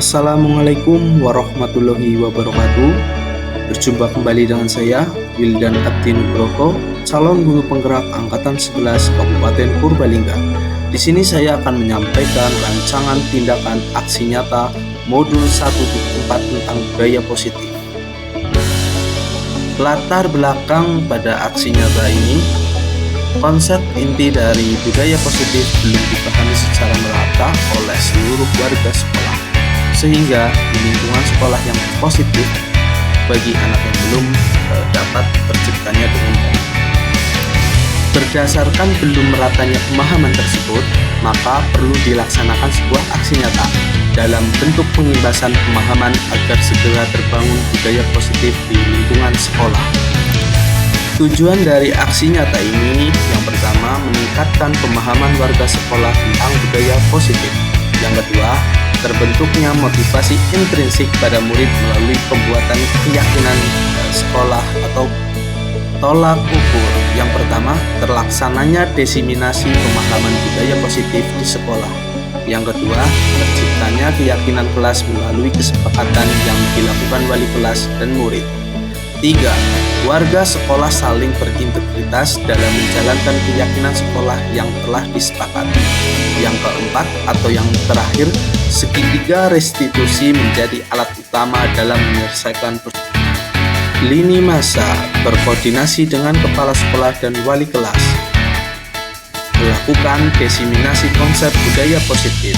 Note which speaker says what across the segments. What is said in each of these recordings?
Speaker 1: Assalamualaikum warahmatullahi wabarakatuh. Berjumpa kembali dengan saya, Wildan Abdi Nugroho, calon guru penggerak Angkatan 11 Kabupaten Purbalingga. Di sini saya akan menyampaikan rancangan tindakan aksi nyata modul 1.4 tentang budaya positif. Latar belakang pada aksi nyata ini, konsep inti dari budaya positif belum dipahami secara merata oleh seluruh warga sekolah, sehingga di lingkungan sekolah yang positif bagi anak yang belum dapat terciptanya dengan baik. Berdasarkan belum meratanya pemahaman tersebut, maka perlu dilaksanakan sebuah aksi nyata dalam bentuk pengimbasan pemahaman agar segera terbangun budaya positif di lingkungan sekolah. Tujuan dari aksi nyata ini yang pertama meningkatkan pemahaman warga sekolah tentang budaya positif. Yang kedua, terbentuknya motivasi intrinsik pada murid melalui pembuatan keyakinan sekolah atau tolak ukur. Yang pertama, terlaksananya diseminasi pemahaman budaya positif di sekolah. Yang kedua, terciptanya keyakinan kelas melalui kesepakatan yang dilakukan wali kelas dan murid. 3. Warga sekolah saling berintegritas dalam menjalankan keyakinan sekolah yang telah disepakati. Yang keempat atau yang terakhir, segitiga restitusi menjadi alat utama dalam menyelesaikan lini masa, berkoordinasi dengan kepala sekolah dan wali kelas, melakukan diseminasi konsep budaya positif,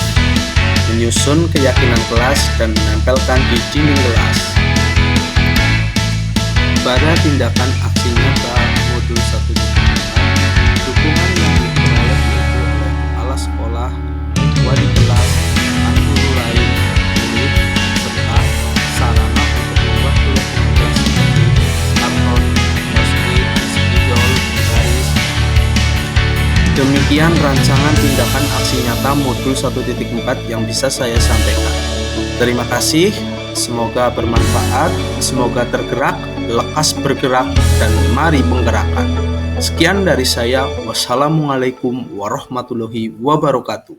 Speaker 1: menyusun keyakinan kelas dan menempelkan di dinding kelas. Pada tindakan aksi nyata modul 1.4, dukungan yang diperoleh yaitu oleh kepala sekolah, wali kelas, guru lain, murid, serta sarana untuk membuat keyakinan kelas seperti karton, post-it, spidol, garis. Demikian rancangan tindakan aksi nyata modul 1.4 yang bisa saya sampaikan. Terima kasih, semoga bermanfaat, semoga tergerak, lekas bergerak, dan mari penggerakan. Sekian dari saya. Wassalamualaikum warahmatullahi wabarakatuh.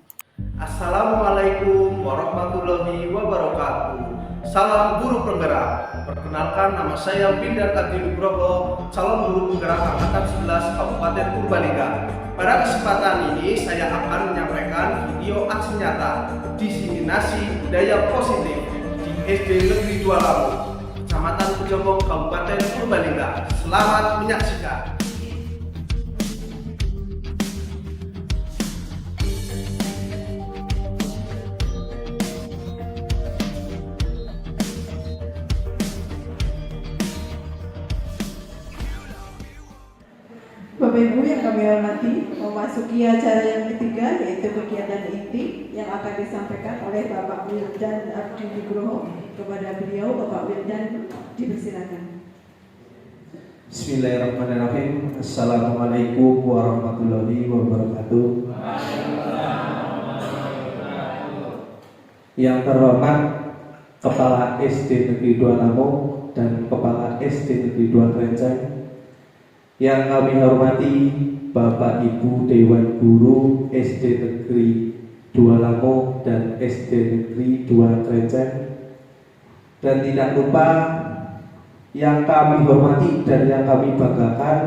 Speaker 2: Assalamualaikum warahmatullahi wabarakatuh. Salam guru penggerak. Perkenalkan, nama saya Wildan Abdi Nugroho, calon guru penggerak Angkatan 11 Kabupaten Purbalingga. Pada kesempatan ini saya akan menyampaikan video aksi nyata diseminasi budaya positif di SD Negeri 2 Lampung, Kecamatan Pejombong, Kabupaten Purbalingga. Selamat menyaksikan.
Speaker 3: Bapak Ibu yang kami hormati, memasuki acara yang ketiga yaitu kegiatan inti yang akan disampaikan oleh Bapak Wildan Abdi Nugroho. Kepada beliau, Bapak Wildan, dipersilakan.
Speaker 4: Bismillahirrahmanirrahim. Assalamualaikum warahmatullahi wabarakatuh. Yang terhormat Kepala SD Negeri 2 Lampung dan Kepala SD Negeri 2 Krenceng, yang kami hormati Bapak Ibu Dewan Guru SD Negeri 2 Lampung dan SD Negeri 2 Krenceng, dan tidak lupa yang kami hormati dan yang kami banggakan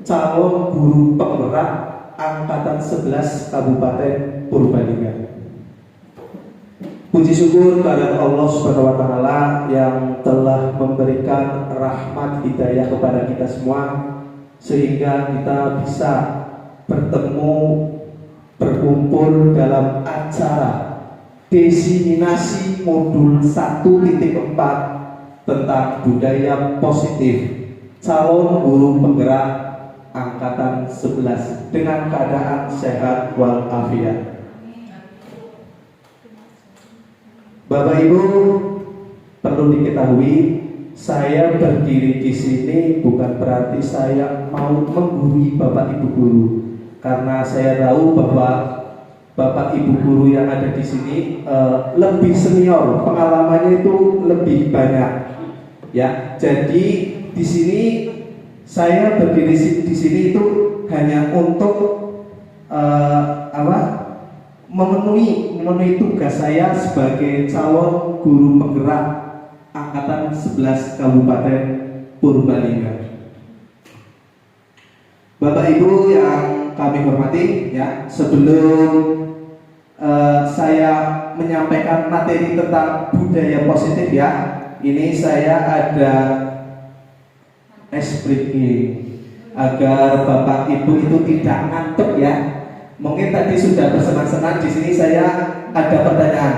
Speaker 4: calon guru penggerak Angkatan 11 Kabupaten Purbalingga. Puji syukur kepada Allah Subhanahu wa taala yang telah memberikan rahmat hidayah kepada kita semua sehingga kita bisa berkumpul dalam acara diseminasi modul 1.4 tentang budaya positif calon guru penggerak Angkatan 11 dengan keadaan sehat walafiat. Bapak Ibu, perlu diketahui, saya berdiri di sini bukan berarti saya mau menggurui Bapak Ibu guru, karena saya tahu bahwa Bapak Ibu guru yang ada di sini lebih senior, pengalamannya itu lebih banyak. Ya, jadi di sini saya berdiri di sini itu hanya untuk memenuhi tugas saya sebagai calon guru penggerak angkatan 11 Kabupaten Purbalingga. Bapak Ibu yang kami hormati, ya, sebelum saya menyampaikan materi tentang budaya positif, ya, ini saya ada ice breaking agar Bapak Ibu itu tidak ngantuk, ya. Mungkin tadi sudah bersenang-senang, di sini saya ada pertanyaan.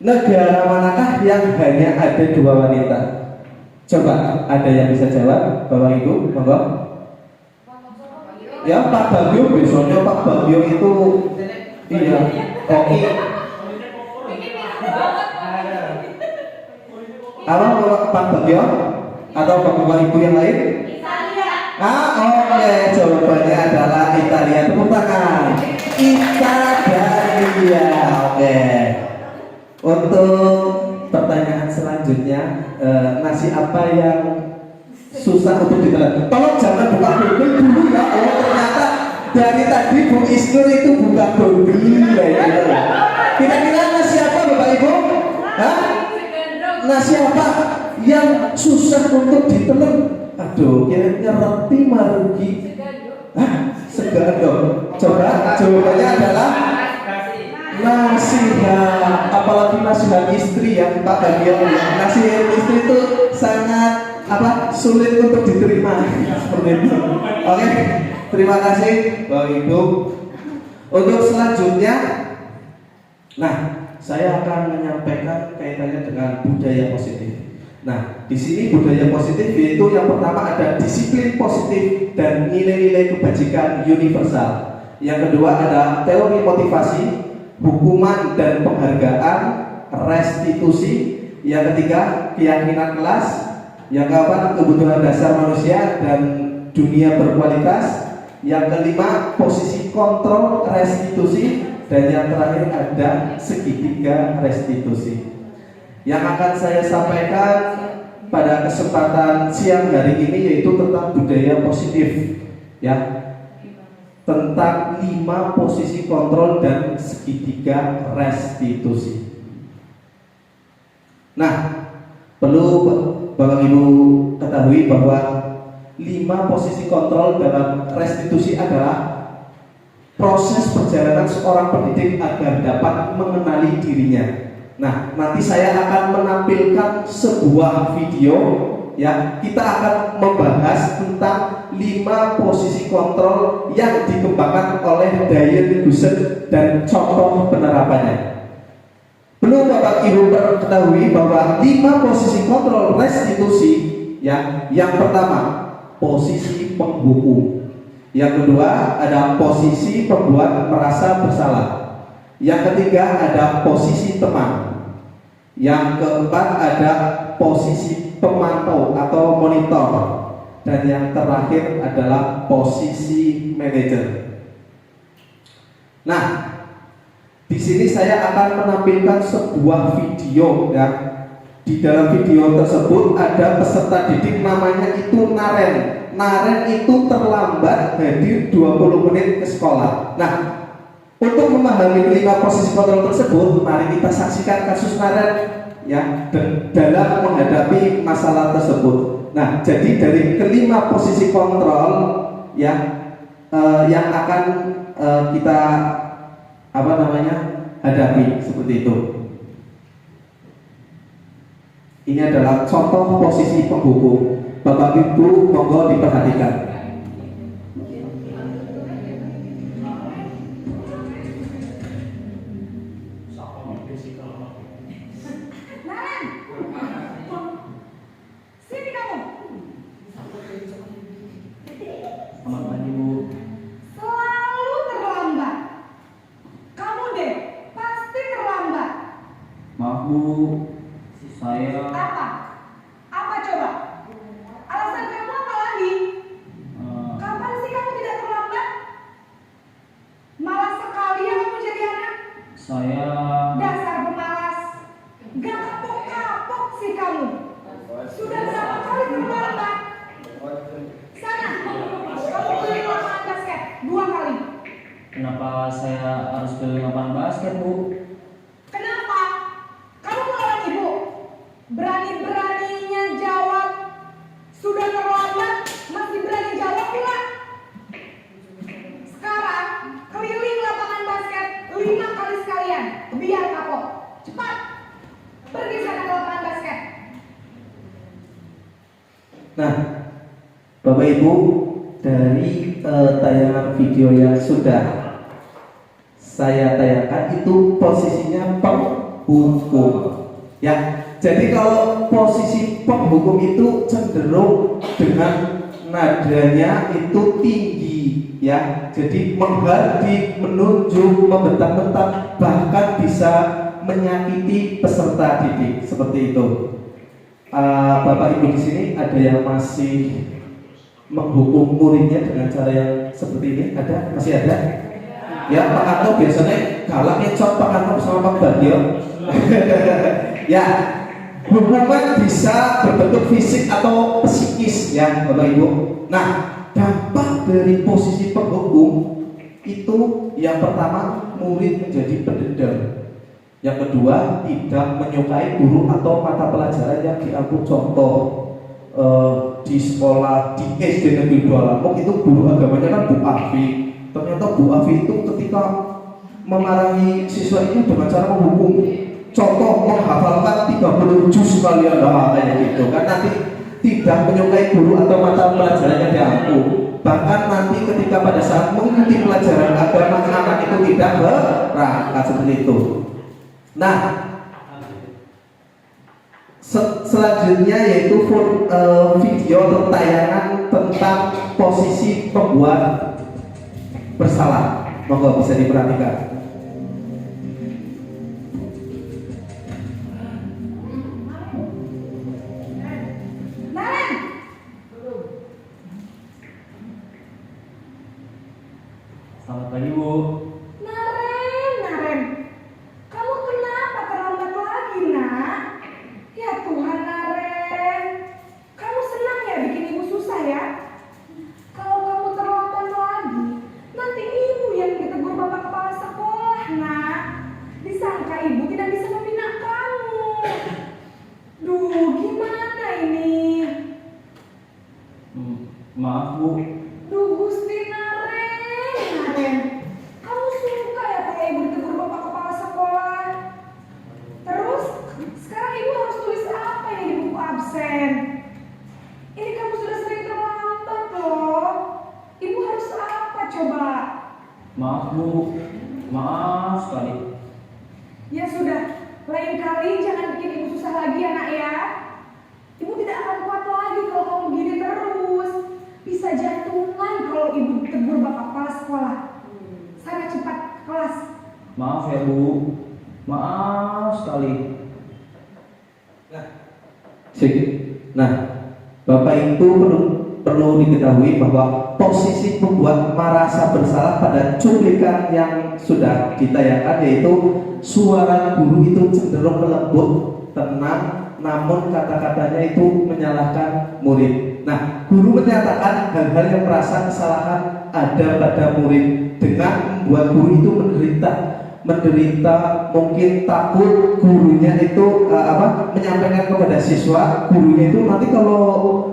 Speaker 4: Negara manakah yang hanya ada 2 wanita? Coba ada yang bisa jawab, Bapak Ibu, monggo. Ya, Pak Bagio, besoknya Pak Bagio itu iya, oke. Apa Pak Bagio atau Bapak Ibu yang lain? Oke, jawabannya adalah Italia. Tepuk tangan. Italia. Oke. Untuk pertanyaan selanjutnya, nasi apa yang susah untuk ditelan? Tolong jangan buka Google dulu, ya. Oh, ternyata dari tadi Bu Isnur itu buka Google, ya. Kira-kira nasi apa, Bapak Ibu? Hah? Nasi apa yang susah untuk ditelan? Aduh, kira-kira roti marugi. Segado. Coba jawabannya adalah nasihat. Apalagi nasihat istri, ya, Pak Bagio. Nasihat istri itu sangat sulit untuk diterima. Seperti itu. Oke, terima kasih Bapak Ibu. Untuk selanjutnya, nah, saya akan menyampaikan kaitannya dengan budaya positif. Nah, di sini budaya positif yaitu yang pertama ada disiplin positif dan nilai-nilai kebajikan universal. Yang kedua ada teori motivasi, hukuman dan penghargaan, restitusi. Yang ketiga keyakinan kelas. Yang keempat kebutuhan dasar manusia dan dunia berkualitas. Yang kelima posisi kontrol restitusi. Dan yang terakhir ada segitiga restitusi. Yang akan saya sampaikan pada kesempatan siang hari ini yaitu tentang budaya positif, ya, tentang 5 posisi kontrol dan segitiga restitusi. Nah, perlu Bapak Ibu ketahui bahwa 5 posisi kontrol dalam restitusi adalah proses perjalanan seorang pendidik agar dapat mengenali dirinya. Nah, nanti saya akan menampilkan sebuah video, ya. Kita akan membahas tentang 5 posisi kontrol yang dikembangkan oleh Diane Gusset dan contoh penerapannya. Perlu Bapak Ibu ketahui bahwa 5 posisi kontrol restitusi, ya. Yang pertama, posisi penghukum. Yang kedua ada posisi pembuat merasa bersalah. Yang ketiga ada posisi teman. Yang keempat ada posisi pemantau atau monitor. Dan yang terakhir adalah posisi manajer. Nah, di sini saya akan menampilkan sebuah video, ya. Di dalam video tersebut ada peserta didik namanya itu Naren. Naren itu terlambat hadir 20 menit ke sekolah. Nah, untuk memahami 5 posisi kontrol tersebut, mari kita saksikan kasus Naren, ya, dalam menghadapi masalah tersebut. Nah, jadi dari kelima posisi kontrol, ya, yang akan kita hadapi seperti itu. Ini adalah contoh posisi penghukum. Bapak Ibu monggo diperhatikan.
Speaker 5: Sini kamu.
Speaker 4: Selamat pagi, Bu.
Speaker 5: Selalu terlambat. Kamu deh pasti terlambat.
Speaker 6: Maaf Bu, saya
Speaker 5: Apa coba? Alasan kamu apa lagi? Kapan sih kamu tidak terlambat? Malas sekali ya kamu jadi anak.
Speaker 6: saya
Speaker 5: Dasar pemalas. Gak kapok-kapok sih kamu. Sudah berapa kali terlambat? Sana, kamu beli lapangan basket 2 kali.
Speaker 6: kenapa saya harus beli lapangan basket, Bu?
Speaker 5: Kenapa? Kamu melawan ibu? Berani-beraninya jawab. Sudah terlambat, masih berani jawab pula. Sekarang, keliling lapangan basket 5 kali sekalian. Biar kapok. Cepat. Pergi sana ke lapangan basket.
Speaker 4: Nah, Bapak Ibu, dari tayangan video yang sudah saya tayangkan itu posisinya penghukum. Ya, jadi kalau posisi penghukum itu cenderung dengan nadanya itu tinggi, ya. Jadi menghardik, menunjuk, membentak-bentak, bahkan bisa menyakiti peserta didik seperti itu. Bapak Ibu di sini ada yang masih menghukum muridnya dengan cara yang seperti ini? Ada? Masih ada? Ya, Pak Anto biasanya galak ngecot Pak Anto sama Pak Bagio. Ya, hukuman bisa berbentuk fisik atau psikis ya Bapak Ibu. Nah, dampak dari posisi penghukum itu yang pertama murid menjadi pendendam. Yang kedua, tidak menyukai guru atau mata pelajaran yang diambil contoh di sekolah di SD Negeri 2 Lampung itu guru agamanya kan Bu Afi. Ternyata Bu Afi itu ketika memarahi siswa itu dengan cara menghukum, contoh menghafalkan 30 juz sekalian kayak gitu kan, nanti tidak menyukai guru atau mata pelajaran yang diambil. Bahkan nanti ketika pada saat mengikuti pelajaran agama anak itu tidak berangkat seperti itu. Nah, selanjutnya yaitu video atau tayangan tentang posisi pembuat bersalah. Monggo bisa diperhatikan.
Speaker 5: Naren!
Speaker 6: Selamat pagi, Bu.
Speaker 5: Naren. Kamu kenapa terlambat lagi, nak? Ya Tuhan, Naren. Kamu senang ya bikin ibu susah ya? Kalau kamu terlambat lagi, nanti ibu yang ditegur bapak kepala sekolah, nak. Disangka ibu tidak bisa membina kamu. Duh, gimana ini?
Speaker 6: Maaf, Bu.
Speaker 5: Duh, Gusti Naren. Kamu suka ya kalau ibu ditegur bapak kepala sekolah? Terus, sekarang ibu harus tulis apa ini di buku absen? Ini kamu sudah sering terlambat loh. Ibu harus apa coba?
Speaker 6: Maaf, Bu. Maaf sekali.
Speaker 5: Ya sudah, lain kali jangan bikin ibu susah lagi ya nak ya. Ibu tidak akan kuat lagi kalau kamu begini terus. Bisa jantungan kalau ibu ditegur bapak kepala sekolah. Sana cepat ke kelas.
Speaker 6: Maaf ya, Bu. Maaf sekali.
Speaker 4: Nah, Bapak Ibu perlu diketahui bahwa posisi membuat merasa bersalah pada cuplikan yang sudah ditayangkan yaitu suara guru itu cenderung lembut, tenang, namun kata-katanya itu menyalahkan murid. Nah, guru menyatakan hal-hal yang merasa kesalahan ada pada murid dengan membuat guru itu menderita, mungkin takut gurunya itu menyampaikan kepada siswa, gurunya itu nanti kalau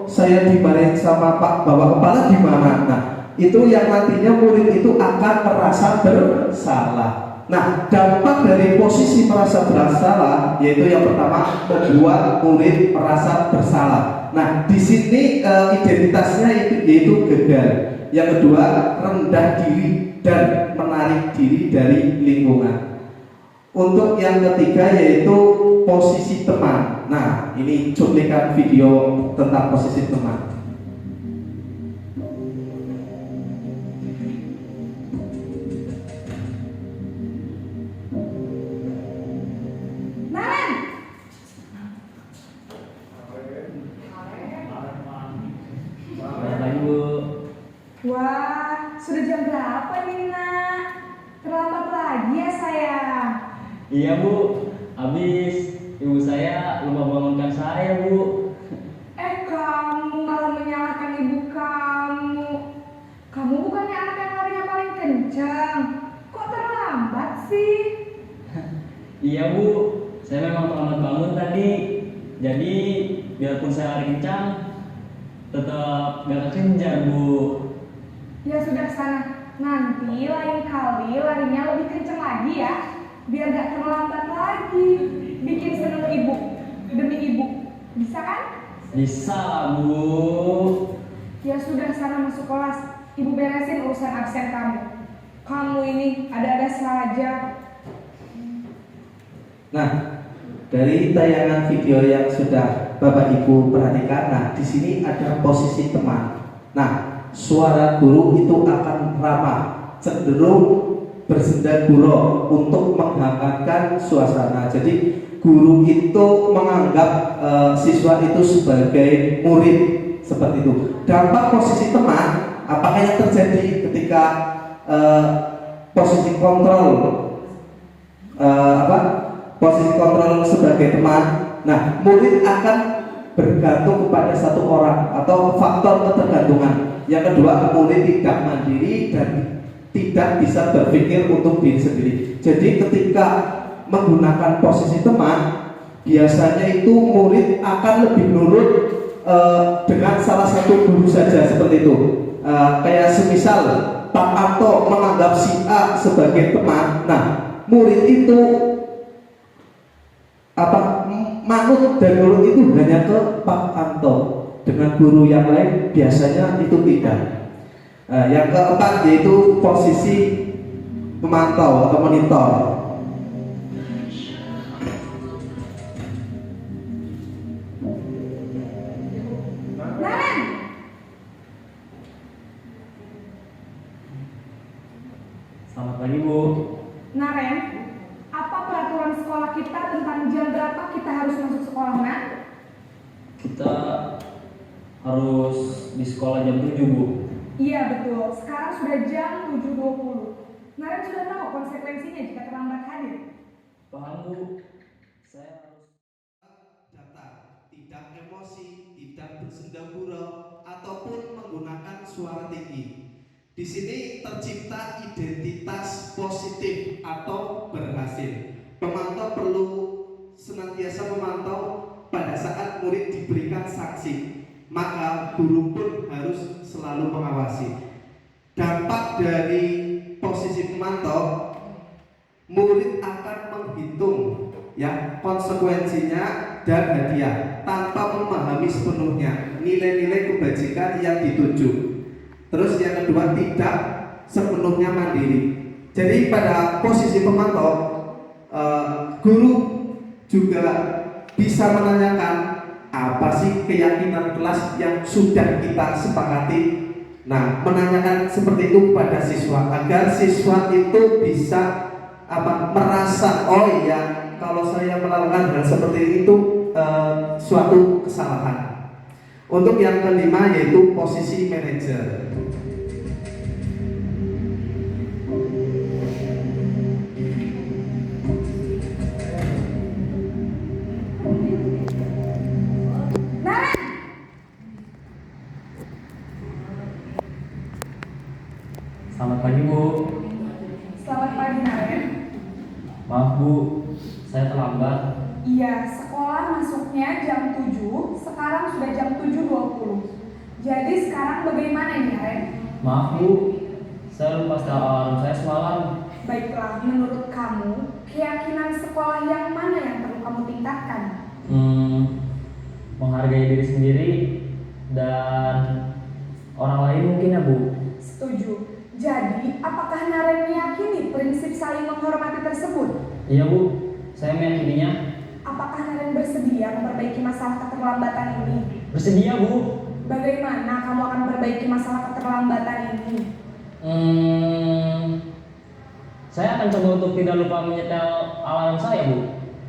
Speaker 4: saya dimarahin sama Pak Bapak Kepala gimana. Nah, itu yang nantinya murid itu akan merasa bersalah. Nah, dampak dari posisi merasa bersalah yaitu yang pertama membuat murid merasa bersalah. Nah, di sini identitasnya yaitu gagal. Yang kedua, rendah diri dan menarik diri dari lingkungan. Untuk yang ketiga yaitu posisi teman. Nah, ini cuplikan video tentang posisi teman.
Speaker 5: Naren!
Speaker 6: Selamat pagi, Bu.
Speaker 5: Wah, sudah jam berapa ini nak? Terlambat lagi ya sayang.
Speaker 6: Iya, Bu. Habis ibu saya lupa bangunkan saya, Bu.
Speaker 5: Kamu malah menyalahkan ibu kamu. Kamu bukannya anak yang larinya paling kencang. sih?
Speaker 6: Iya Bu, saya memang terlambat bangun tadi. Jadi biarpun saya lari kencang, tetap gak kekejar Bu.
Speaker 5: Ya sudah sana. Nanti lain kali larinya lebih kenceng lagi ya. Biar gak terlambat lagi. Bikin seneng ibu. Demi ibu. Bisa kan?
Speaker 6: Bisa lah Bu.
Speaker 5: Ya sudah sana masuk kelas. Ibu beresin urusan absen kamu. Kamu ini ada-ada saja.
Speaker 4: Nah, dari tayangan video yang sudah Bapak Ibu perhatikan, nah di sini ada posisi teman. Nah, suara guru itu akan ramah, cenderung bersenda gurau untuk menghangatkan suasana. Jadi guru itu menganggap siswa itu sebagai murid seperti itu. Dampak posisi teman, apakah yang terjadi ketika posisi kontrol posisi kontrol sebagai teman? Nah, murid akan bergantung kepada satu orang atau faktor ketergantungan. Yang kedua, murid tidak mandiri dan tidak bisa berpikir untuk diri sendiri. Jadi ketika menggunakan posisi teman, biasanya itu murid akan lebih nurut dengan salah satu guru saja seperti itu. Kayak semisal Pak Anto menganggap si A sebagai teman, nah murid itu manut dan nurut itu hanya ke Pak Anto. Dengan guru yang lain biasanya itu tidak. Yang keempat yaitu posisi pemantau atau monitor.
Speaker 5: Naren!
Speaker 6: Selamat pagi Bu.
Speaker 5: Naren, apa peraturan sekolah kita tentang jam berapa kita harus masuk sekolah, Nak?
Speaker 6: Kita harus di sekolah jam 7 Bu.
Speaker 5: Iya betul, sekarang sudah jam 7.20. Naren sudah tahu konsekuensinya jika terlambat hadir.
Speaker 6: Paham Bu. Saya harus
Speaker 4: Datar, tidak emosi, tidak bersenda gurau, ataupun menggunakan suara tinggi. Di sini tercipta identitas positif atau berhasil. Pemantau perlu senantiasa memantau pada saat murid diberikan sanksi, maka guru pun harus selalu mengawasi. Dampak dari posisi pemantau, murid akan menghitung ya konsekuensinya dan hadiah tanpa memahami sepenuhnya nilai-nilai kebajikan yang dituju. Terus yang kedua, tidak sepenuhnya mandiri. Jadi pada posisi pemantau, guru juga bisa menanyakan apa sih keyakinan kelas yang sudah kita sepakati. Nah, menanyakan seperti itu kepada siswa agar siswa itu bisa merasa, oh iya, kalau saya melakukan hal seperti itu suatu kesalahan. Untuk yang kelima yaitu posisi manajer.
Speaker 6: Selamat pagi Bu.
Speaker 5: Selamat pagi, Naren.
Speaker 6: Maaf Bu, saya terlambat.
Speaker 5: Iya, sekolah masuknya jam 7, sekarang sudah jam 7.20. Jadi sekarang bagaimana ini, Naren?
Speaker 6: Maaf Bu, saya lupa setel alarm saya semalam.
Speaker 5: Baiklah, menurut kamu, keyakinan sekolah yang mana yang perlu kamu tingkatkan?
Speaker 6: Menghargai diri sendiri dan orang lain mungkin ya Bu.
Speaker 5: Setuju. Jadi, apakah Naren meyakini prinsip saling menghormati tersebut?
Speaker 6: Iya Bu, saya meyakininya.
Speaker 5: Apakah Naren bersedia memperbaiki masalah keterlambatan ini?
Speaker 6: Bersedia Bu.
Speaker 5: Bagaimana kamu akan memperbaiki masalah keterlambatan ini?
Speaker 6: Saya akan coba untuk tidak lupa menyetel alarm saya Bu.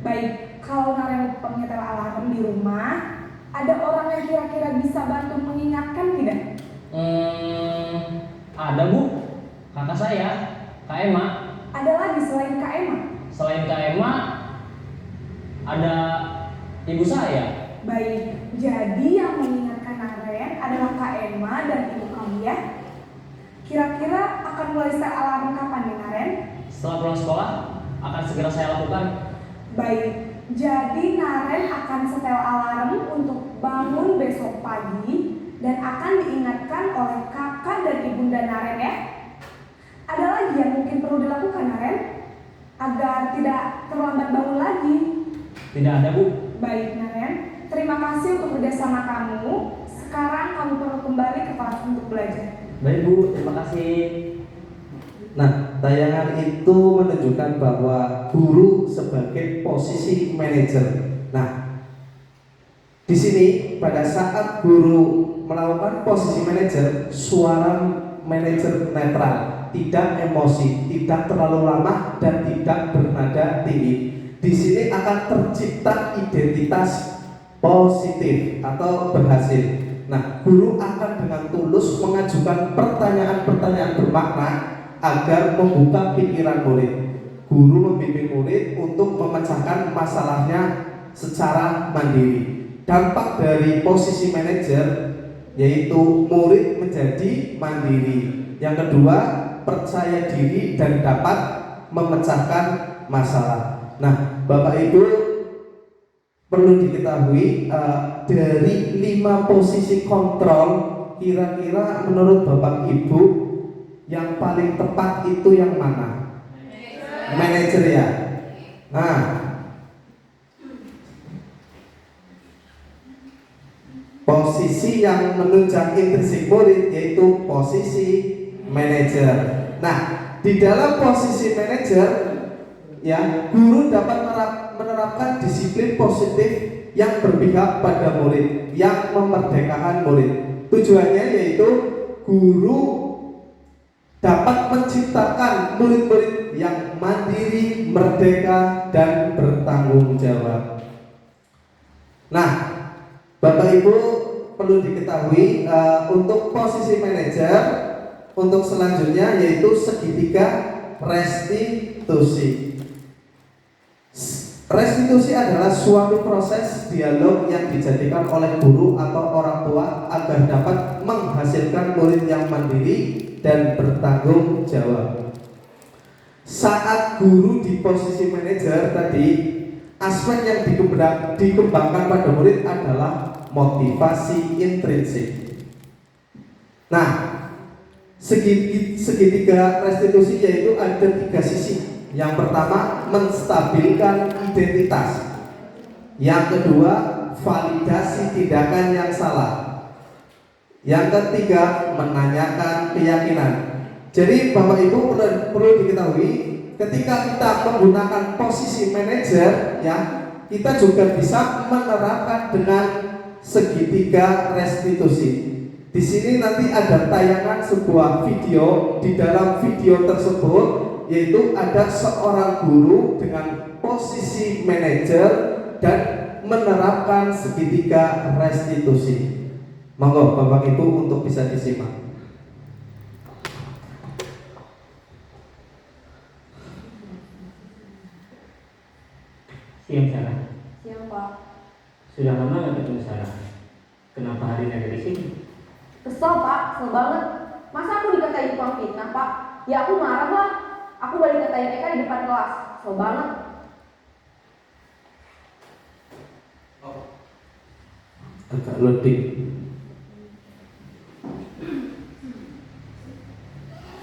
Speaker 5: Baik, kalau Naren lupa menyetel alarm di rumah, ada orang yang kira-kira bisa bantu mengingatkan tidak?
Speaker 6: Ada Bu, kakak saya, Kak Emma.
Speaker 5: Ada lagi selain Kak Emma?
Speaker 6: Selain Kak Emma, ada ibu saya.
Speaker 5: Baik, jadi yang mengingatkan Naren adalah Kak Emma dan ibu kamu ya? Kira-kira akan mulai set alarm kapan nih, Naren?
Speaker 6: Setelah pulang sekolah, akan segera saya lakukan.
Speaker 5: Baik, jadi Naren akan setel alarm untuk bangun besok pagi dan akan diingatkan oleh kakak dan ibunda Naren ya. Ada lagi yang mungkin perlu dilakukan Naren agar tidak terlambat bangun lagi?
Speaker 6: Tidak ada, Bu.
Speaker 5: Baik Naren, terima kasih untuk kerjasama kamu. Sekarang kamu perlu kembali ke kelas untuk belajar.
Speaker 6: Baik, Bu. Terima kasih.
Speaker 4: Nah, tayangan itu menunjukkan bahwa guru sebagai posisi manajer. Nah, di sini pada saat guru melakukan posisi manajer, suara manajer netral, tidak emosi, tidak terlalu lama dan tidak bernada tinggi. Di sini akan tercipta identitas positif atau berhasil. Nah, guru akan dengan tulus mengajukan pertanyaan-pertanyaan bermakna agar membuka pikiran murid. Guru membimbing murid untuk memecahkan masalahnya secara mandiri. Dampak dari posisi manajer yaitu murid menjadi mandiri. Yang kedua, percaya diri dan dapat memecahkan masalah. Nah, Bapak Ibu perlu diketahui dari 5 posisi kontrol, kira-kira menurut Bapak Ibu yang paling tepat itu yang mana? Manajer ya. Nah, posisi yang menunjang intrinsik murid yaitu posisi manajer. Nah, di dalam posisi manajer ya, guru dapat menerapkan disiplin positif yang berpihak pada murid, yang memerdekakan murid. Tujuannya yaitu guru dapat menciptakan murid-murid yang mandiri, merdeka, dan bertanggung jawab. Nah, Bapak Ibu perlu diketahui untuk posisi manajer, untuk selanjutnya yaitu segitiga restitusi. Restitusi adalah suatu proses dialog yang dijadikan oleh guru atau orang tua agar dapat menghasilkan murid yang mandiri dan bertanggung jawab. Saat guru di posisi manajer tadi, aspek yang dikembangkan pada murid adalah motivasi intrinsik. Nah, segitiga restitusi yaitu ada 3 sisi. Yang pertama, menstabilkan identitas. Yang kedua, validasi tindakan yang salah. Yang ketiga, menanyakan keyakinan. Jadi Bapak Ibu perlu diketahui, ketika kita menggunakan posisi manajer ya, kita juga bisa menerapkan dengan segitiga restitusi. Di sini nanti ada tayangan sebuah video. Di dalam video tersebut yaitu ada seorang guru dengan posisi manajer dan menerapkan segitiga restitusi. Monggo Bapak Ibu untuk bisa disimak.
Speaker 6: Siang, Sarah.
Speaker 7: Siang, Pak.
Speaker 6: Sudah lama nggak ketemu Sarah? Kenapa hari ini ada di sini?
Speaker 7: Kesel, Pak. Kesel banget. Masa aku dikatain tukang fitnah, Pak? Ya aku marah lah. Aku balik katain Eka di depan kelas. Kesel banget.
Speaker 4: Agak loading.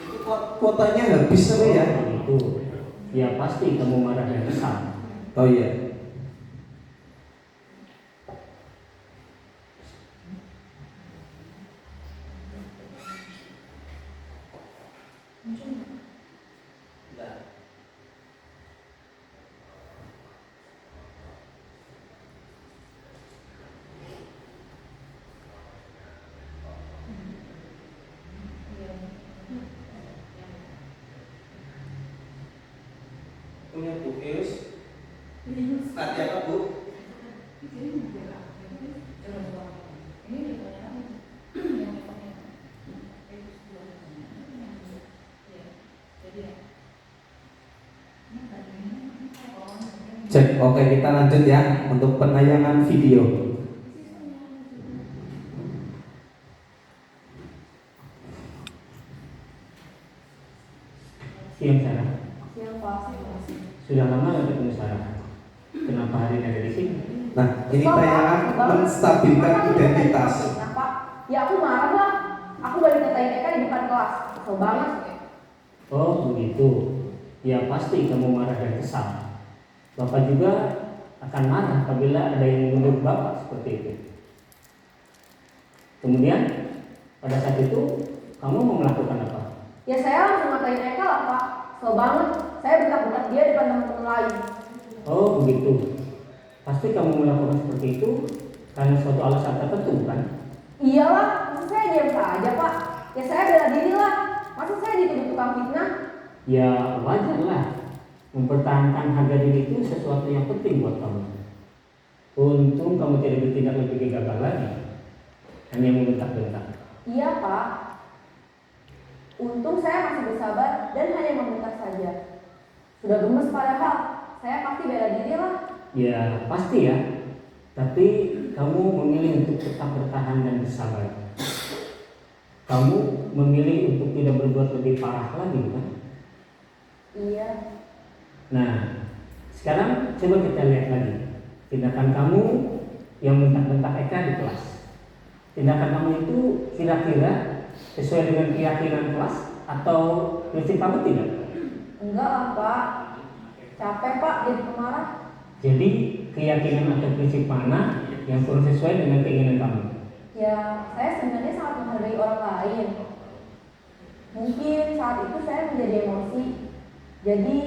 Speaker 4: Itu kuotanya habis sampai ya?
Speaker 6: Itu. Ya pasti kamu marah dan kesal.
Speaker 4: Oh iya. Punya Bu Yus? Nanti apa Bu? Cek, oke kita lanjut ya untuk penayangan video.
Speaker 6: Siang, Sarah.
Speaker 7: Siang, Pak.
Speaker 8: Sudah lama nggak ketemu Sarah. Kenapa hari ini ada di sini?
Speaker 4: Nah, ini
Speaker 7: Kesel, Pak.
Speaker 4: tayangan
Speaker 7: Kesel banget.
Speaker 4: menstabilkan
Speaker 7: Masa aku dikatain
Speaker 4: identitas.
Speaker 7: tukang fitnah, Pak? Ya aku marah lah. Aku balik katain Eka di depan kelas. Kesel banget.
Speaker 8: Oh begitu. Ya pasti kamu marah dan kesal. Bapak juga akan marah apabila ada yang menuduh Bapak seperti itu. Kemudian pada saat itu kamu mau melakukan apa?
Speaker 7: Ya saya langsung ngatain Eka lah, Pak. Kesel banget. Saya bentak-bentak dia depan teman-teman lain.
Speaker 8: Oh begitu. Pasti kamu melakukan seperti itu karena suatu alasan tertentu kan?
Speaker 7: Iyalah, masa saya diam saja, Pak? Ya saya bela diri lah. Masa saya dituduh tukang fitnah?
Speaker 8: Ya wajar lah. Mempertahankan harga diri itu sesuatu yang penting buat kamu. Untung kamu tidak bertindak lebih gegabah lagi. Hanya membentak-bentak.
Speaker 7: Iya, Pak. Untung saya masih bersabar dan hanya membentak saja. Sudah gemes padahal. Saya pasti bela diri lah.
Speaker 8: Ya pasti ya. Tapi kamu memilih untuk tetap bertahan dan bersabar. Kamu memilih untuk tidak berbuat lebih parah lagi bukan?
Speaker 7: Iya.
Speaker 8: Nah, sekarang coba kita lihat lagi tindakan kamu yang bentak-bentak Eka di kelas. Tindakan kamu itu kira-kira sesuai dengan keyakinan kelas atau prinsip kamu tidak?
Speaker 7: Enggak lah, Pak. Capek, Pak, jadi pemarah.
Speaker 8: Jadi keyakinan atau prinsip mana yang kurang sesuai dengan keinginan kamu?
Speaker 7: Ya, saya sebenarnya sangat menghargai orang lain. Mungkin saat itu saya menjadi emosi. Jadi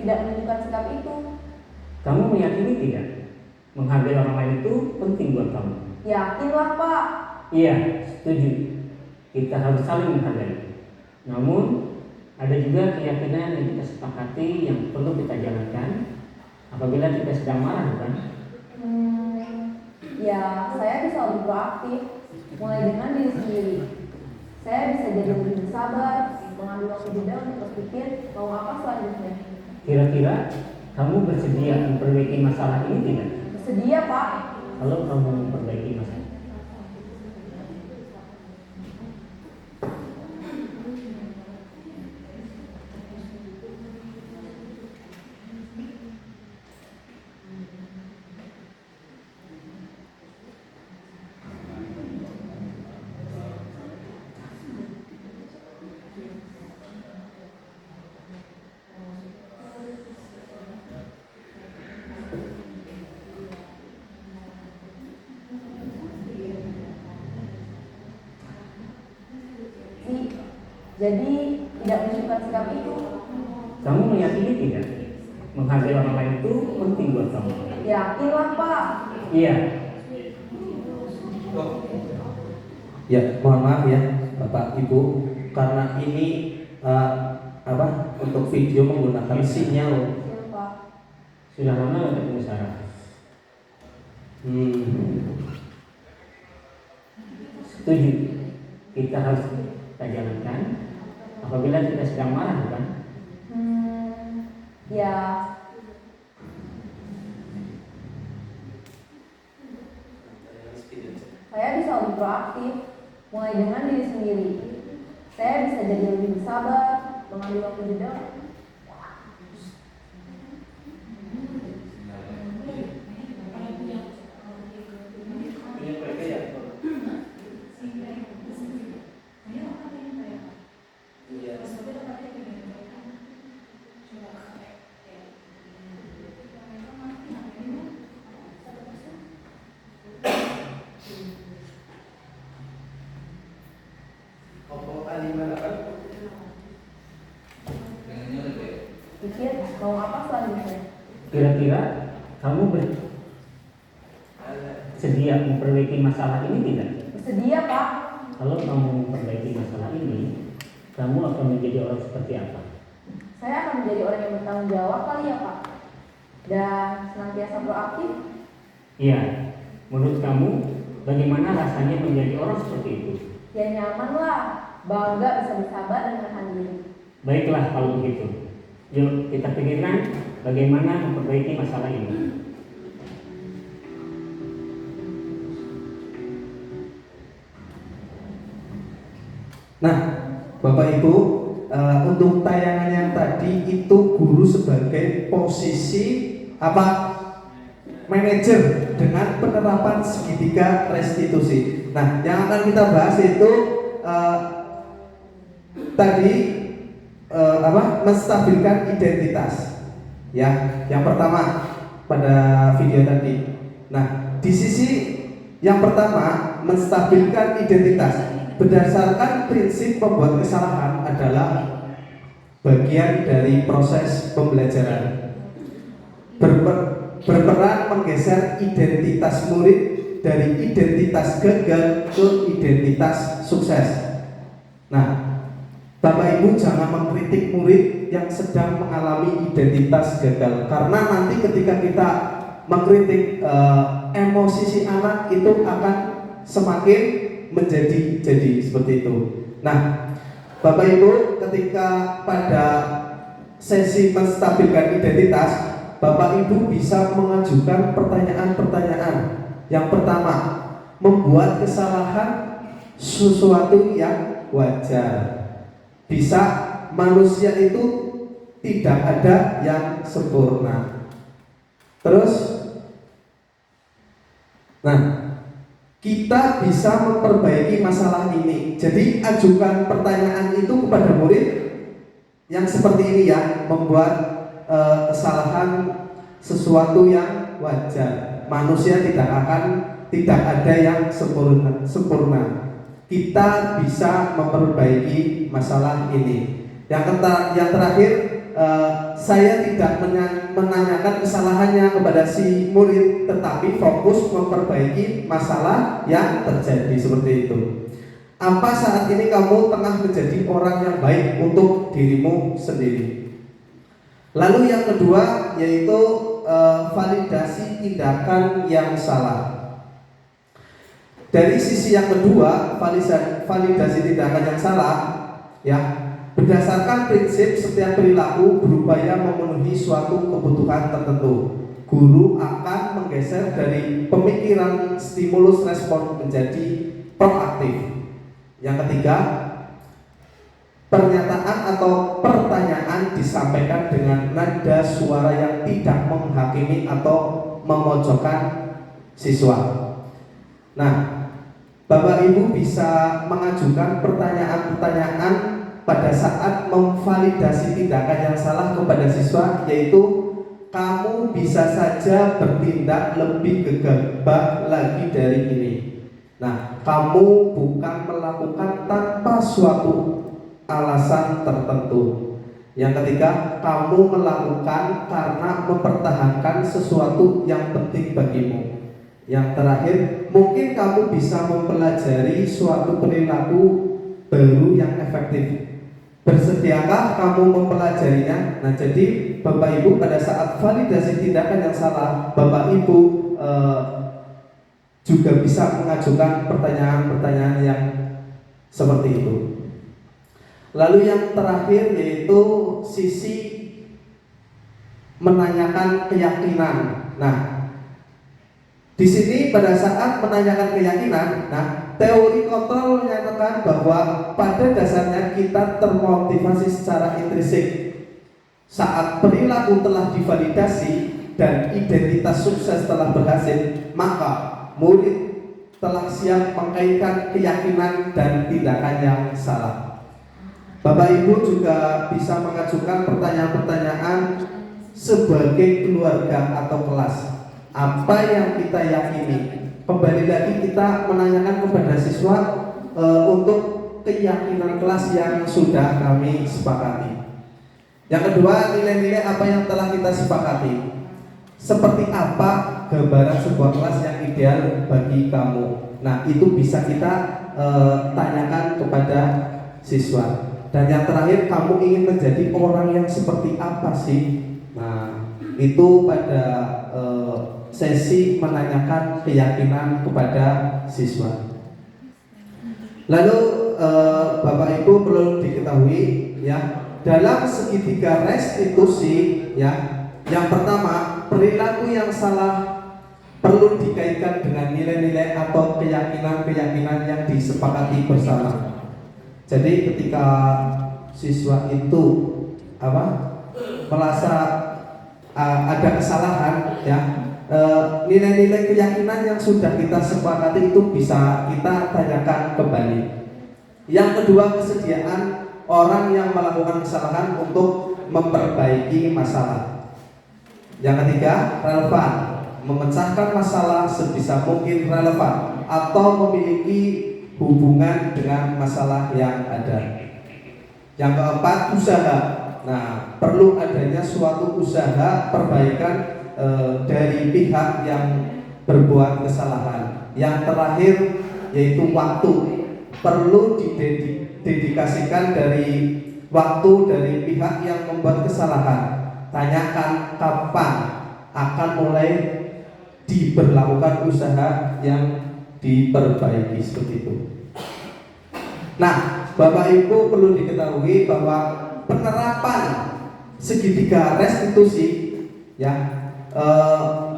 Speaker 7: tidak menunjukkan sikap itu.
Speaker 8: Kamu meyakini tidak? Menghargai orang lain itu penting buat kamu.
Speaker 7: Yakinlah, Pak.
Speaker 8: Iya, setuju. Kita harus saling menghargai. Namun ada juga keyakinan yang kita sepakati yang perlu kita jalankan apabila kita sedang marah, bukan?
Speaker 7: Ya, saya bisa lebih proaktif, mulai dengan diri sendiri. Saya bisa jadi lebih bersabar, mengambil waktu jeda untuk berpikir mau apa selanjutnya.
Speaker 8: Kira-kira kamu bersedia memperbaiki masalah ini tidak?
Speaker 7: Bersedia, Pak.
Speaker 8: Kalau kamu memperbaiki masalah,
Speaker 7: Jadi tidak menunjukkan sikap itu.
Speaker 8: kamu meyakini tidak? Menghargai orang lain itu penting buat kamu.
Speaker 7: Yakinlah, Pak.
Speaker 8: Iya.
Speaker 4: Ya, mohon maaf ya, Bapak Ibu, karena ini untuk video menggunakan sinyal.
Speaker 7: Ya, Pak.
Speaker 8: Sudah lama nggak ketemu Sarah? Setuju. Kita harus kita jalankan apabila kita sedang marah, bukan?
Speaker 7: Ya. Saya bisa lebih proaktif, mulai dengan diri sendiri. Saya bisa jadi lebih bersabar, mengambil waktu jeda. Pikir mau apa selanjutnya.
Speaker 8: Kira-kira kamu bersedia memperbaiki masalah ini tidak?
Speaker 7: Bersedia, Pak.
Speaker 8: Kalau kamu memperbaiki masalah ini, kamu akan menjadi orang seperti apa?
Speaker 7: Saya akan menjadi orang yang bertanggung jawab kali ya, Pak. Dan senantiasa proaktif.
Speaker 8: Iya. Menurut kamu, bagaimana rasanya menjadi orang seperti itu?
Speaker 7: Ya nyaman lah, bangga bisa bersabar dan menahan diri.
Speaker 8: Baiklah kalau begitu. Yuk kita pikirkan bagaimana memperbaiki masalah ini.
Speaker 4: Nah, Bapak Ibu, untuk tayangan yang tadi itu guru sebagai posisi apa? Manajer dengan penerapan segitiga restitusi. Nah, yang akan kita bahas itu tadi menstabilkan identitas. Ya, yang pertama pada video tadi. Nah, di sisi yang pertama menstabilkan identitas berdasarkan prinsip pembuat kesalahan adalah bagian dari proses pembelajaran. Berperan menggeser identitas murid dari identitas gagal ke identitas sukses. Nah, Bapak Ibu jangan mengkritik murid yang sedang mengalami identitas gagal, karena nanti ketika kita mengkritik emosi si anak itu akan semakin menjadi seperti itu. Nah, Bapak Ibu ketika pada sesi menstabilkan identitas, Bapak Ibu bisa mengajukan pertanyaan-pertanyaan. Yang pertama, membuat kesalahan sesuatu yang wajar. Bisa manusia itu tidak ada yang sempurna. Terus, nah, kita bisa memperbaiki masalah ini. Jadi ajukan pertanyaan itu kepada murid yang seperti ini ya, membuat kesalahan sesuatu yang wajar. Manusia tidak ada yang sempurna. Kita bisa memperbaiki masalah ini. Yang terakhir, saya tidak menanyakan kesalahannya kepada si murid, tetapi fokus memperbaiki masalah yang terjadi seperti itu. Apa saat ini kamu tengah menjadi orang yang baik untuk dirimu sendiri? Lalu yang kedua yaitu validasi tindakan yang salah. Dari sisi yang kedua, validasi tindakan yang salah, ya, berdasarkan prinsip setiap perilaku berupaya memenuhi suatu kebutuhan tertentu. Guru akan menggeser dari pemikiran stimulus respon menjadi proaktif. Yang ketiga, pernyataan atau pertanyaan disampaikan dengan nada suara yang tidak menghakimi atau memojokkan siswa. Nah, Bapak Ibu bisa mengajukan pertanyaan-pertanyaan pada saat memvalidasi tindakan yang salah kepada siswa, yaitu kamu bisa saja bertindak lebih gegabah lagi dari ini. Nah, kamu bukan melakukan tanpa suatu alasan tertentu. Yang ketiga, kamu melakukan karena mempertahankan sesuatu yang penting bagimu. Yang terakhir, mungkin kamu bisa mempelajari suatu perilaku baru yang efektif. Bersediakah kamu mempelajarinya? Nah, jadi Bapak Ibu pada saat validasi tindakan yang salah, Bapak Ibu juga bisa mengajukan pertanyaan-pertanyaan yang seperti itu. Lalu yang terakhir yaitu sisi menanyakan keyakinan. Nah, di sini pada saat menanyakan keyakinan, nah, teori kontrol menyatakan bahwa pada dasarnya kita termotivasi secara intrinsik. Saat perilaku telah divalidasi dan identitas sukses telah berhasil, maka murid telah siap mengkaitkan keyakinan dan tindakan yang salah. Bapak Ibu juga bisa mengajukan pertanyaan-pertanyaan sebagai keluarga atau kelas. Apa yang kita yakini? Kembali lagi kita menanyakan kepada siswa untuk keyakinan kelas yang sudah kami sepakati. Yang kedua, nilai-nilai apa yang telah kita sepakati. Seperti apa gambaran sebuah kelas yang ideal bagi kamu? Nah, itu bisa kita tanyakan kepada siswa. Dan yang terakhir, kamu ingin menjadi orang yang seperti apa sih? Nah, itu pada sesi menanyakan keyakinan kepada siswa. Lalu Bapak Ibu perlu diketahui ya, dalam segitiga restitusi ya, yang pertama, perilaku yang salah perlu dikaitkan dengan nilai-nilai atau keyakinan-keyakinan yang disepakati bersama. Jadi ketika siswa itu merasa ada kesalahan, ya, nilai-nilai keyakinan yang sudah kita sepakati itu bisa kita tanyakan kembali. Yang kedua, kesediaan orang yang melakukan kesalahan untuk memperbaiki masalah. Yang ketiga, relevan, memecahkan masalah sebisa mungkin relevan atau memiliki hubungan dengan masalah yang ada. Yang keempat, usaha. Nah, perlu adanya suatu usaha perbaikan dari pihak yang berbuat kesalahan. Yang terakhir yaitu waktu, perlu didedikasikan dari waktu dari pihak yang membuat kesalahan. Tanyakan kapan akan mulai diberlakukan usaha yang diperbaiki, seperti itu. Nah, Bapak Ibu perlu diketahui bahwa penerapan segitiga restitusi, ya,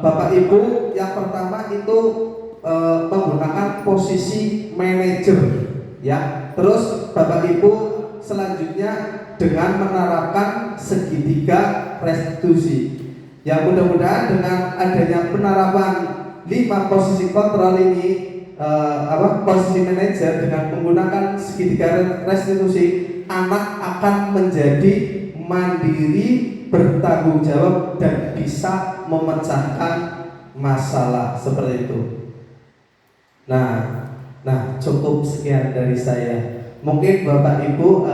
Speaker 4: Bapak Ibu yang pertama itu menggunakan posisi manajer, ya. Terus Bapak Ibu selanjutnya dengan menerapkan segitiga restitusi. Ya, mudah-mudahan dengan adanya penerapan 5 posisi kontrol ini, posisi manajer dengan menggunakan segitiga restitusi, anak akan menjadi mandiri, bertanggung jawab, dan bisa memecahkan masalah, seperti itu. Nah, cukup sekian dari saya. Mungkin Bapak Ibu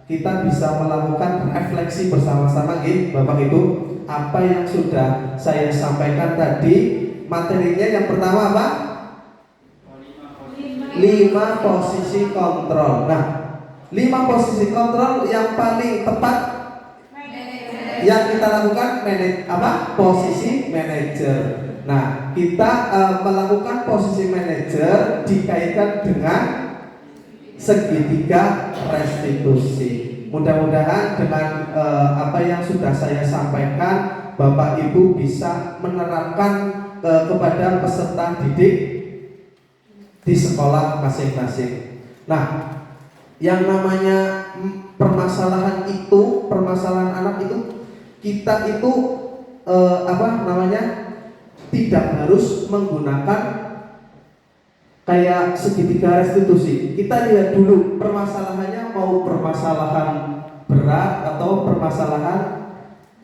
Speaker 4: kita bisa melakukan refleksi bersama-sama, Bapak Ibu, apa yang sudah saya sampaikan tadi. Materinya yang pertama apa? 5 posisi kontrol. Nah, 5 posisi kontrol yang paling tepat yang kita lakukan posisi manajer. Nah, kita melakukan posisi manajer dikaitkan dengan segitiga restitusi. Mudah-mudahan dengan apa yang sudah saya sampaikan, Bapak Ibu bisa menerapkan kepada peserta didik di sekolah masing-masing. Nah, yang namanya permasalahan anak itu, kita itu tidak harus menggunakan kayak segitiga restitusi. Kita lihat dulu permasalahannya, mau permasalahan berat atau permasalahan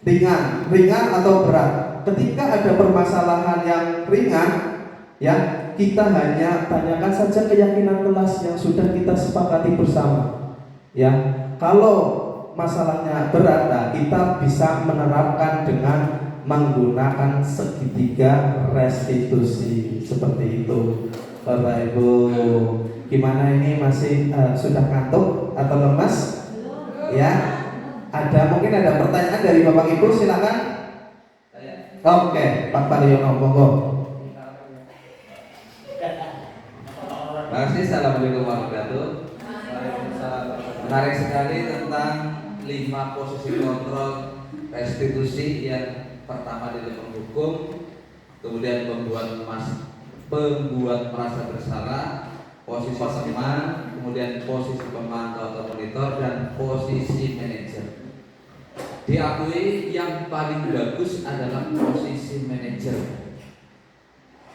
Speaker 4: ringan atau berat. Ketika ada permasalahan yang ringan, ya, kita hanya tanyakan saja keyakinan kelas yang sudah kita sepakati bersama. Ya, kalau masalahnya berat, nah, kita bisa menerapkan dengan menggunakan segitiga restitusi, seperti itu. Bapak Ibu, gimana ini, masih sudah ngantuk atau lemas? Ya, mungkin ada pertanyaan dari Bapak Ibu, silakan. Oke, Pak Pariono, monggo.
Speaker 9: Terima kasih. Assalamualaikum warahmatullahi wabarakatuh. Menarik sekali tentang 5 posisi kontrol restitusi. Yang pertama di dalam hukum, kemudian pembuat merasa bersalah, posisi teman, kemudian posisi pemantau atau monitor, dan posisi manajer. Diakui yang paling bagus adalah posisi manajer.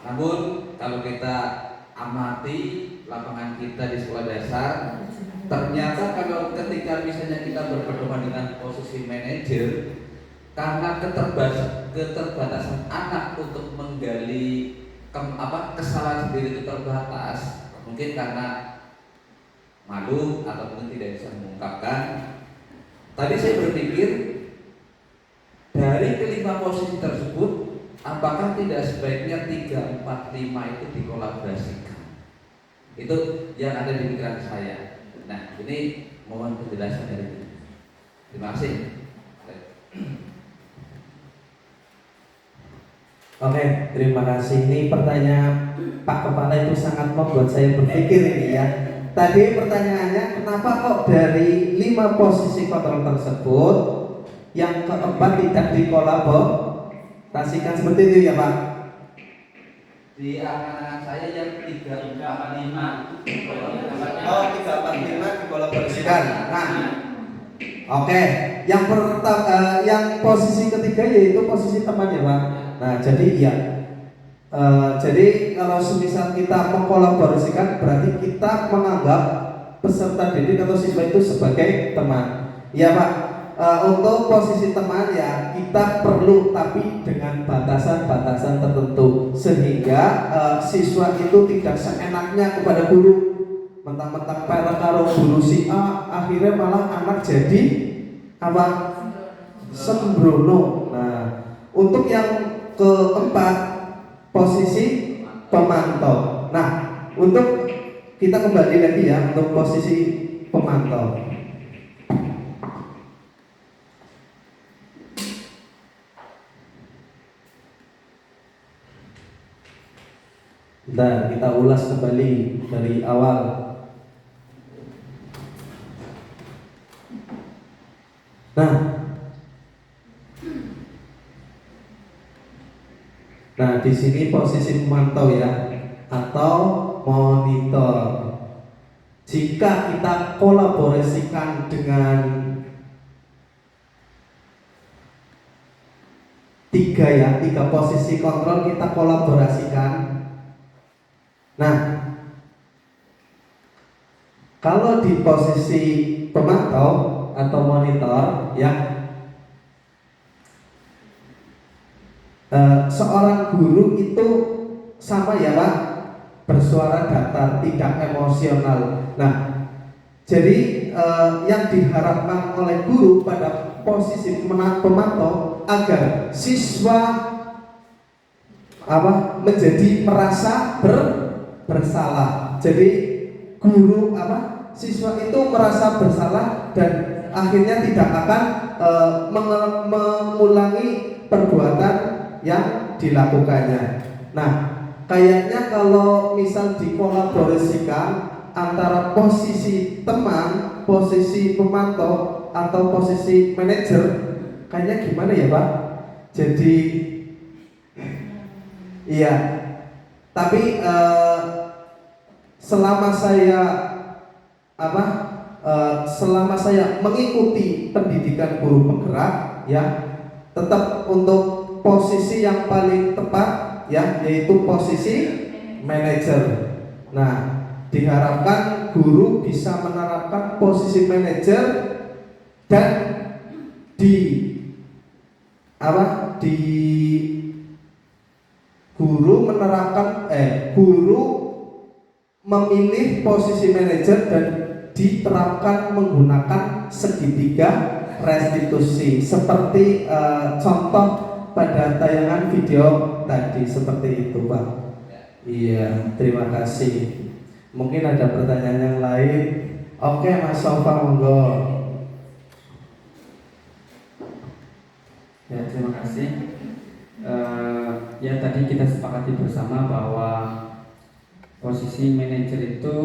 Speaker 9: Namun kalau kita amati lapangan kita di sekolah dasar, ternyata kalau ketika misalnya kita berpedoman dengan posisi manajer, karena keterbatasan anak untuk menggali kesalahan sendiri itu terbatas, mungkin karena malu atau mungkin tidak bisa mengungkapkan. Tadi saya berpikir, dari kelima posisi tersebut, apakah tidak sebaiknya 3, 4, 5 itu dikolaborasikan? Itu yang ada di pikiran saya. Nah, ini mohon penjelasan dari ini. Terima kasih.
Speaker 4: Oke, terima kasih. Ini pertanyaan Pak Kepala itu sangat membuat saya berpikir ini, ya. Tadi pertanyaannya, kenapa kok dari 5 posisi kontrol tersebut yang keempat tidak dikolaborasikan, seperti itu ya, Pak?
Speaker 9: Di angan-angan saya yang 3, 4, 5.
Speaker 4: Oh, 3, 4, 5 dikolaborasikan. Nah, Oke, yang pertama, yang posisi ketiga yaitu posisi teman ya Pak. Nah jadi iya. Jadi kalau semisal kita mengkolaborasikan berarti kita menganggap peserta didik atau siswa itu sebagai teman. Iya Pak. Untuk posisi teman ya kita perlu tapi dengan batasan-batasan tertentu sehingga siswa itu tidak seenaknya kepada guru, mentang-mentang para karo guru si A akhirnya malah anak jadi apa? Sembrono. Nah untuk yang keempat posisi pemantau. Nah, untuk kita kembali lagi ya untuk posisi pemantau. Bentar, kita ulas kembali dari awal. Nah, di sini posisi pemantau ya atau monitor. Jika kita kolaborasikan dengan tiga posisi kontrol kita kolaborasikan. Nah, kalau di posisi pemantau atau monitor ya seorang guru itu sama ya Pak, bersuara datar, tidak emosional. Nah, jadi yang diharapkan oleh guru pada posisi pemantau agar siswa menjadi merasa bersalah. Jadi guru siswa itu merasa bersalah dan akhirnya tidak akan mengulangi perbuatan yang dilakukannya. Nah, kayaknya kalau misal dikolaborasikan antara posisi teman, posisi pemantau atau posisi manajer, kayaknya gimana ya Pak? Jadi iya. Tapi selama saya mengikuti pendidikan guru penggerak ya, tetap untuk posisi yang paling tepat ya yaitu posisi manajer. Nah, diharapkan guru bisa menerapkan posisi manajer dan guru memilih posisi manajer dan diterapkan menggunakan segitiga restitusi seperti contoh pada tayangan video tadi seperti itu Pak. Iya, terima kasih. Mungkin ada pertanyaan yang lain. Oke Mas Sofa, monggo.
Speaker 10: Ya, terima kasih. Ya tadi kita sepakati bersama bahwa posisi manajer itu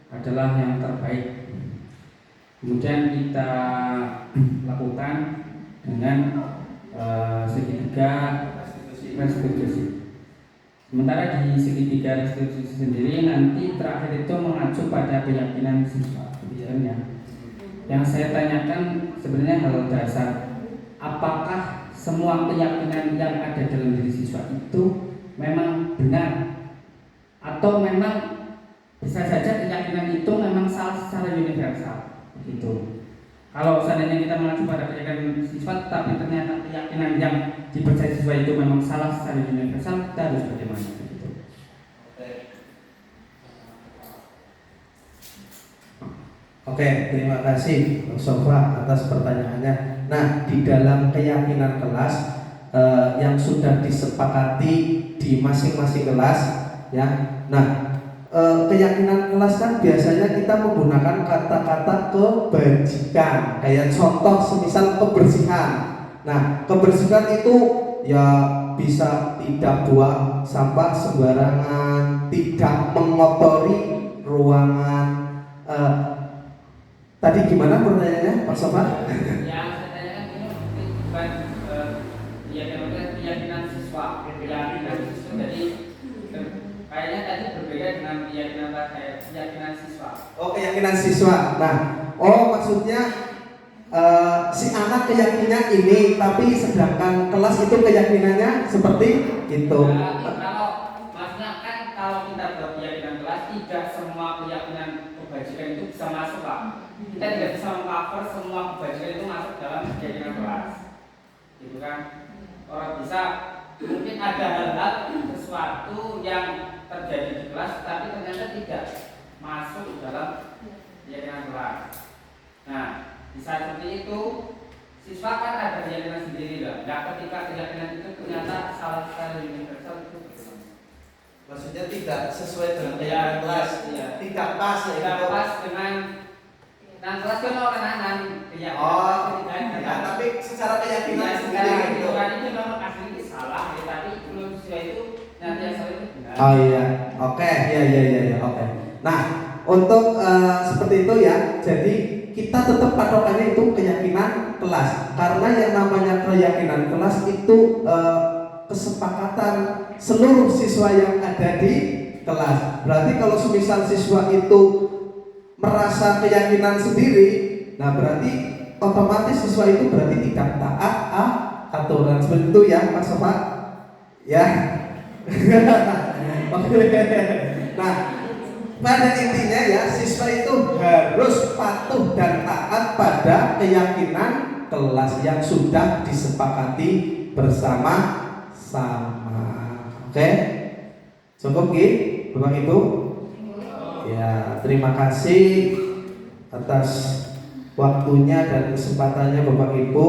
Speaker 10: adalah yang terbaik. Kemudian kita lakukan dengan segitiga restitusi. Sementara di segitiga restitusi sendiri nanti terakhir itu mengacu pada keyakinan siswa. Yang saya tanyakan sebenarnya hal dasar, apakah semua keyakinan yang ada dalam diri siswa itu memang benar atau memang bisa saja keyakinan itu memang salah secara universal gitu. Kalau seandainya kita mengacu pada keyakinan siswa, tapi ternyata keyakinan yang dipercaya siswa itu memang salah secara universal, kita harus bagaimana? Gitu.
Speaker 4: Oke, terima kasih Mas Sofa atas pertanyaannya. Nah, di dalam keyakinan kelas yang sudah disepakati di masing-masing kelas, ya. Nah, keyakinan kelas kan biasanya kita menggunakan kata-kata kebajikan, kayak contoh semisal kebersihan. Nah, kebersihan itu ya bisa tidak buang sampah sembarangan, tidak mengotori ruangan. Tadi gimana pertanyaannya Pak Sofa?
Speaker 10: Yang saya tanyakan ini bukan keyakinan siswa, jadi kayaknya tadi berbeda dengan keyakinan siswa.
Speaker 4: Oh, keyakinan siswa. Nah, maksudnya si anak keyakinannya ini, tapi sedangkan kelas itu keyakinannya seperti itu.
Speaker 11: Kalau maksudnya kan kalau kita buat keyakinan kelas, tidak semua keyakinan kebajikan itu bisa masuk, Pak. Kita tidak bisa mengcover semua kebajikan itu masuk dalam keyakinan kelas, gitu kan? Orang bisa mungkin ada hal-hal sesuatu yang terjadi di kelas, tapi ternyata tidak masuk dalam keyakinan kelas. Nah, di saat seperti itu siswa kan ada keyakinan sendiri lah. Nah, ketika keyakinan itu ternyata salah satu universal itu bagaimana?
Speaker 2: Maksudnya tidak sesuai dengan keyakinan kelas, tidak pas ya,
Speaker 11: tidak
Speaker 2: gitu.
Speaker 11: pas dengan kelas kan orang keyakinan.
Speaker 2: Ya, tapi secara keyakinan
Speaker 11: Ya,
Speaker 2: sendiri gitu.
Speaker 11: Kan itu memang aslinya salah, ya, tapi menurut siswa itu nanti yang salah itu benar.
Speaker 4: Oh iya, oke, iya, oke. Nah, untuk seperti itu ya, jadi kita tetap patokannya itu keyakinan kelas, karena yang namanya keyakinan kelas itu kesepakatan seluruh siswa yang ada di kelas. Berarti kalau semisal siswa itu merasa keyakinan sendiri, nah berarti otomatis siswa itu berarti tidak taat aturan. Seperti itu ya, Pak Sofa? Ya. Nah, pada intinya ya, siswa itu harus patuh dan taat pada keyakinan kelas yang sudah disepakati bersama-sama. Oke? Cukup Ki, Bapak Ibu? Ya, terima kasih atas waktunya dan kesempatannya Bapak Ibu.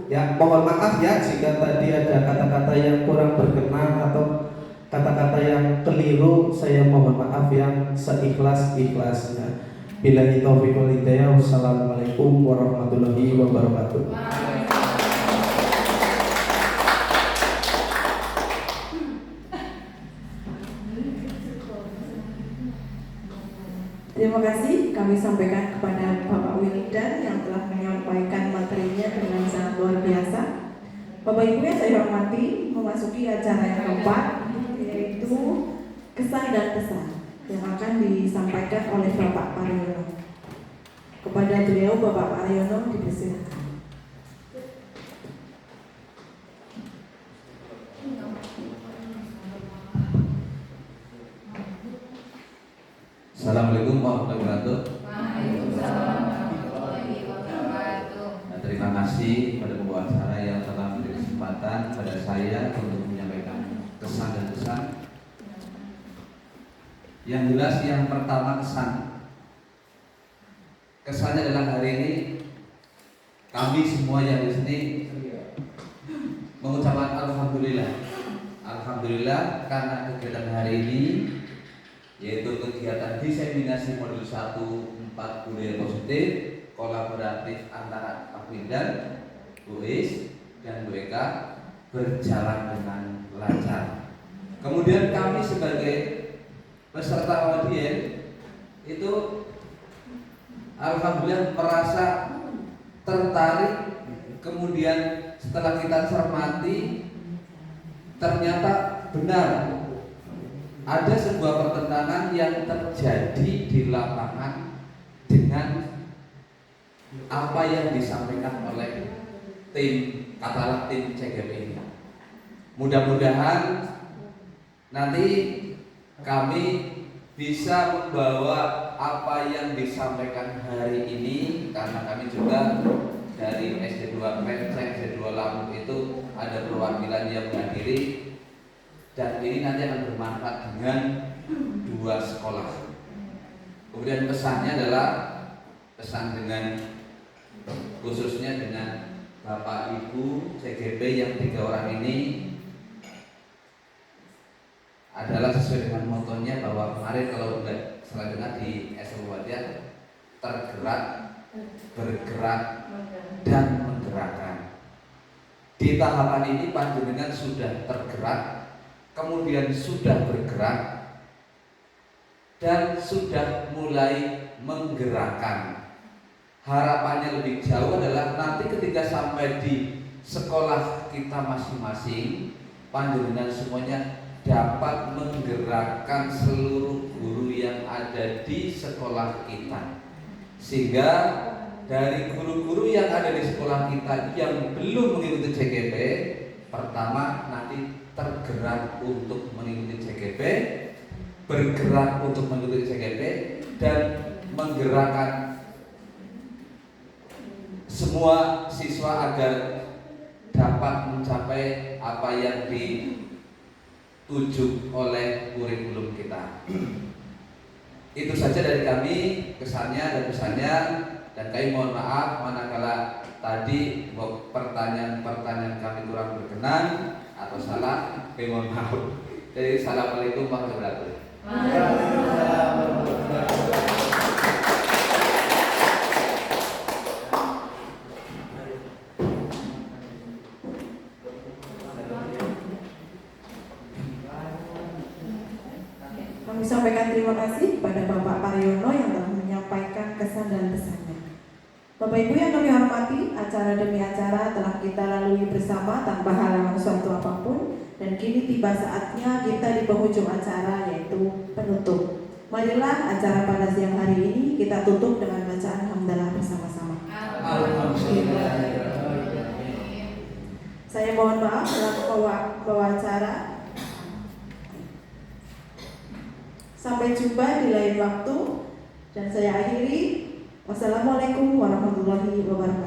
Speaker 4: Ya, mohon maaf ya jika tadi ada kata-kata yang kurang berkenan atau kata-kata yang keliru, saya mohon maaf yang seikhlas-ikhlasnya. Billahi taufiq wal hidayah. Wassalamualaikum warahmatullahi wabarakatuh.
Speaker 3: Terima kasih kami sampaikan kepada Bapak Wildan yang telah menyampaikan materinya dengan sangat luar biasa. Bapak Ibu yang saya hormati, memasuki acara yang keempat, yaitu kesan dan pesan yang akan disampaikan oleh Bapak Pariono. Kepada beliau Bapak Pariono dipersilakan.
Speaker 9: Assalamualaikum warahmatullahi wabarakatuh. Nah, terima kasih kepada pembawa acara yang telah memberi kesempatan pada saya untuk menyampaikan kesan dan pesan. Yang jelas yang pertama kesan. Kesannya adalah hari ini kami semua yang di sini mengucapkan alhamdulillah. Alhamdulillah karena kegiatan hari ini, yaitu kegiatan diseminasi modul 1 4 budaya positif kolaboratif antara Wildan, UIS dan WK berjalan dengan lancar. Kemudian kami sebagai peserta audien itu alhamdulillah merasa tertarik. Kemudian setelah kita cermati, ternyata benar ada sebuah pertentangan yang terjadi di lapangan dengan apa yang disampaikan oleh tim, katakanlah tim CGP ini. Mudah-mudahan nanti kami bisa membawa apa yang disampaikan hari ini, karena kami juga dari SD2 Krenceng, SD2 Lampung itu ada perwakilan yang menghadiri, dan ini nanti akan bermanfaat dengan 2 sekolah. Kemudian pesannya adalah pesan dengan khususnya dengan Bapak Ibu CGP yang 3 orang ini adalah sesuai dengan motonya bahwa kemarin kalau salah dengar di SMWadia, tergerak, bergerak, dan menggerakkan. Di tahapan ini panjenengan sudah tergerak, kemudian sudah bergerak, dan sudah mulai menggerakkan. Harapannya lebih jauh adalah nanti ketika sampai di sekolah kita masing-masing, panjenengan semuanya dapat menggerakkan seluruh guru yang ada di sekolah kita, sehingga dari guru-guru yang ada di sekolah kita yang belum mengikuti CGP, pertama nanti tergerak untuk mengikuti CGP, bergerak untuk mengikuti CGP, dan menggerakkan semua siswa agar dapat mencapai apa yang dituju oleh kurikulum kita. Itu saja dari kami kesannya dan pesannya, dan kami mohon maaf manakala tadi pertanyaan-pertanyaan kami kurang berkenan atau salah, kami mohon maaf. Jadi assalamualaikum warahmatullahi wabarakatuh.
Speaker 3: Kami sampaikan terima kasih kepada Bapak Paryono yang telah menyampaikan kesan dan pesannya. Bapak Ibu yang kami hormati, acara demi acara telah kita lalui bersama tanpa halangan suatu apapun, dan kini tiba saatnya kita di penghujung acara, yaitu penutup. Marilah acara pada siang hari ini kita tutup dengan bacaan hamdalah bersama-sama. Saya mohon maaf selaku bawa acara. Sampai jumpa di lain waktu, dan saya akhiri. Wassalamualaikum warahmatullahi wabarakatuh.